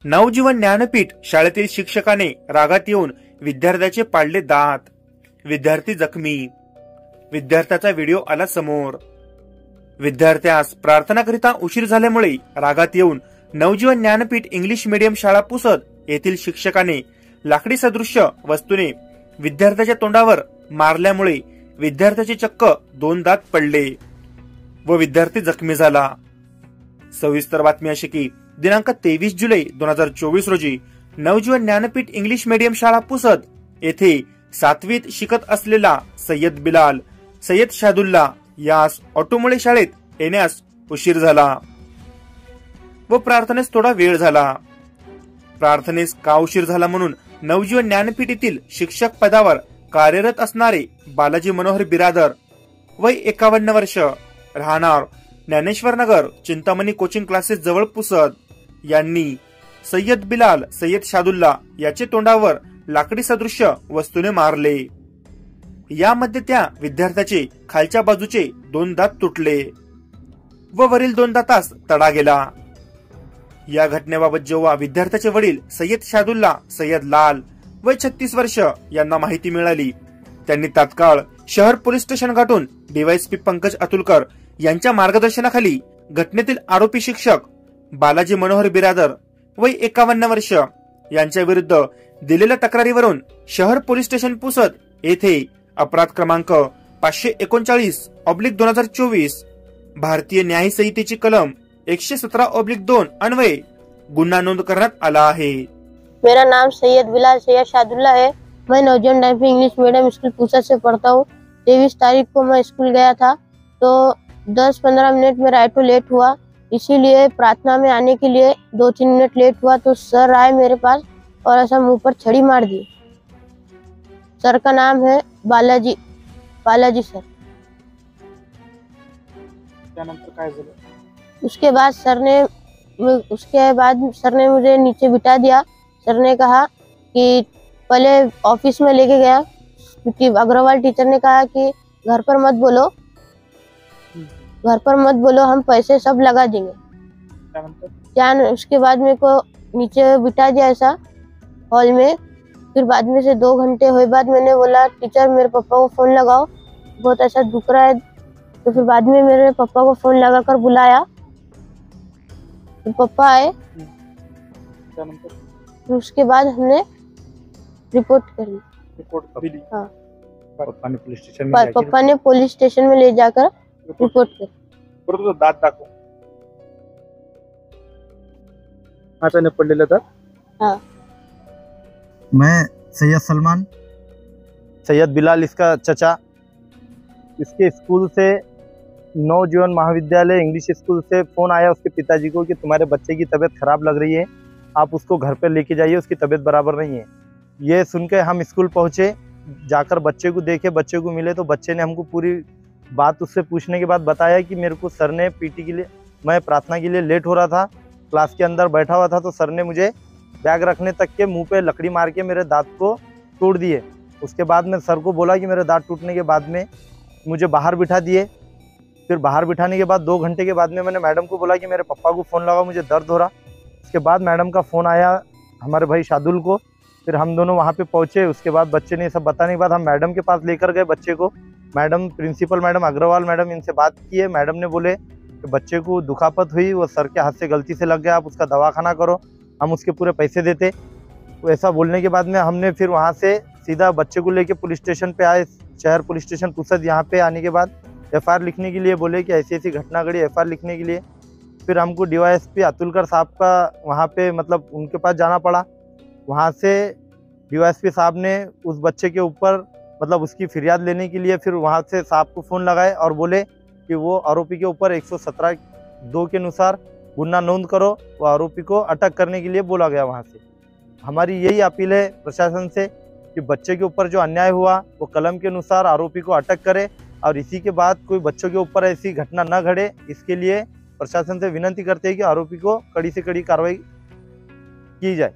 नवजीवन ज्ञानपीठ शाळेतील शिक्षकाने रागात येऊन विद्यार्थ्याचे पाडले दात, विद्यार्थी जखमी, विद्यार्थ्याचा व्हिडिओ आला समोर। विद्यार्थ्यास प्रार्थनाकरिता उशीर झाल्यामुळे रागात येऊन नवजीवन ज्ञानपीठ इंग्लिश मीडियम शाळा पुसद येथील शिक्षकाने लाकडी सदृश्य वस्तूने विद्यार्थ्याच्या तोंडावर मारल्यामुळे विद्यार्थ्याचे चक्क 2 दात पडले व विद्यार्थी जखमी झाला। सविस्तर बातमी अशी की दिनांक 23 जुलै 2024 रोजी नवजीवन ज्ञानपीठ इंग्लिश मीडियम शाळा पुसद येथे 7वीत शिकत असलेला सय्यद बिलाल, सय्यद शादुल्ला यास ऑटोमुळे शाळेत येण्यास उशीर झाला व प्रार्थनेस थोडा वेळ झाला। प्रार्थनेस का उशीर झाला म्हणून नवजीवन ज्ञानपीठ येथील शिक्षक पदावर कार्यरत असणारे बालाजी मनोहर बिरादर वय 51 वर्ष, राहणार ज्ञानेश्वर नगर, चिंतामणी कोचिंग क्लासेस जवळ पुसद यांनी सय्यद बिलाल, सय्यद शादुल्ला याचे तोंडावर लाकडी सदृश्य वस्तूने मारले। यामध्ये त्या विद्यार्थ्याचे खालच्या बाजूचे 2 दात तुटले व वरील 2 दातास तडा गेला। या घटनेबाबत जेव्हा विद्यार्थ्याचे वडील सय्यद शादुल्ला, सय्यद लाल वय 36 वर्ष यांना माहिती मिळाली, त्यांनी तात्काळ शहर पोलीस स्टेशन गाठून डीवायएसपी पंकज अतुलकर यांच्या मार्गदर्शनाखाली घटनेतील आरोपी शिक्षक बालाजी मनोहर बिरादर वय 51 वर्ष यांच्या विरुद्ध दिलेल्या तक्रारीवरून शहर पोलीस स्टेशन पुसद येथे अपराध क्रमांक 539/2024 भारतीय न्याय संहितेची कलम 117/2 अन्वये गुन्हा नोंद करण्यात आला आहे। मेरा नाम सैयद बिलाल सैयद शादुल्ला है। मैं Navjeevan Gyanpeeth English medium school Pusa से पढ़ता हूँ। 23 तारीख को मैं स्कूल गया था तो 10-15 मिनट मेरा ऑटो लेट हुआ, इसीलिए प्रार्थना में आने के लिए 2-3 मिनट लेट हुआ तो सर आए मेरे पास और ऐसा मुंह पर छड़ी मार दी। सर का नाम है बालाजी सर। त्यानंतर काय झालं? उसके बाद सर ने मुझे नीचे बिठा दिया। सर ने कहा कि पहले ऑफिस में लेके गया, क्योंकि अग्रवाल टीचर ने कहा कि घर पर मत बोलो, हम पैसे सब लगा देंगे। उसके बाद मेरे को नीचे बिठा दिया ऐसा हॉल में। फिर बाद में से 2 घंटे हुए बाद मैंने बोला टीचर मेरे पापा को फोन लगाओ, बहुत ऐसा दुख रहा है। तो फिर बाद में मेरे पापा को फोन लगाकर बुलाया, तो पापा आए। फिर उसके बाद हमने रिपोर्ट करी। हाँ, पापा ने पुलिस स्टेशन में ले जाकर रिपोर्ट करी। दात दाखव। हाताने पडलेलं दात? हाँ। मैं सैयद सलमान, सैयद बिलाल इसका चचा, इसके स्कूल से नवजीवन महाविद्यालय इंग्लिश स्कूल से फ़ोन आया उसके पिताजी को कि तुम्हारे बच्चे की तबीयत ख़राब लग रही है, आप उसको घर पर लेके जाइए, उसकी तबीयत बराबर नहीं है। ये सुन के हम स्कूल पहुँचे, जाकर बच्चे को देखे, बच्चे को मिले तो बच्चे ने हमको पूरी बात उससे पूछने के बाद बताया कि मेरे को सर ने पीटी के लिए, मैं प्रार्थना के लिए लेट हो रहा था, क्लास के अंदर बैठा हुआ था तो सर ने मुझे बैग रखने तक के मुंह पे लकड़ी मार के मेरे दांत को तोड़ दिए। उसके बाद मैं सर को बोला कि मेरे दांत टूटने के बाद में मुझे बाहर बिठा दिए। फिर बाहर बिठाने के बाद 2 घंटे के बाद में मैंने मैडम को बोला कि मेरे पापा को फ़ोन लगाओ, मुझे दर्द हो रहा। उसके बाद मैडम का फ़ोन आया हमारे भाई शादुल को, फिर हम दोनों वहाँ पे पहुँचे। उसके बाद बच्चे ने सब बताने के बाद हम मैडम के पास लेकर गए बच्चे को। Madam, principal madam Agarwal madam, इनसे बात की है। मैडम ने बोले कि बच्चे को दुखापत हुई, वो सर के हाथ से गलती से लग गया, आप उसका दवाखाना करो, हम उसके पूरे पैसे देते। ऐसा बोलने के बाद में हमने फिर वहाँ से सीधा बच्चे को लेके पुलिस स्टेशन पे आए, शहर पुलिस स्टेशन पुसद। यहाँ पे आने के बाद एफआईआर लिखने के लिए बोले कि ऐसी ऐसी घटना घड़ी, एफआईआर लिखने के लिए फिर हमको डीवाईएसपी अतुलकर साहब का वहाँ पे मतलब उनके पास जाना पड़ा। वहाँ से डीवाईएसपी साहब ने उस बच्चे के ऊपर मतलब उसकी फिरियाद लेने के लिए फिर वहाँ से साहब को फ़ोन लगाए और बोले कि वो आरोपी के ऊपर 117(2) के अनुसार गुन्हा नोंद करो, वो आरोपी को अटक करने के लिए बोला गया। वहाँ से हमारी यही अपील है प्रशासन से कि बच्चे के ऊपर जो अन्याय हुआ वो कलम के अनुसार आरोपी को अटक करे और इसी के बाद कोई बच्चों के ऊपर ऐसी घटना न घटे, इसके लिए प्रशासन से विनती करते हैं कि आरोपी को कड़ी से कड़ी कार्रवाई की जाए।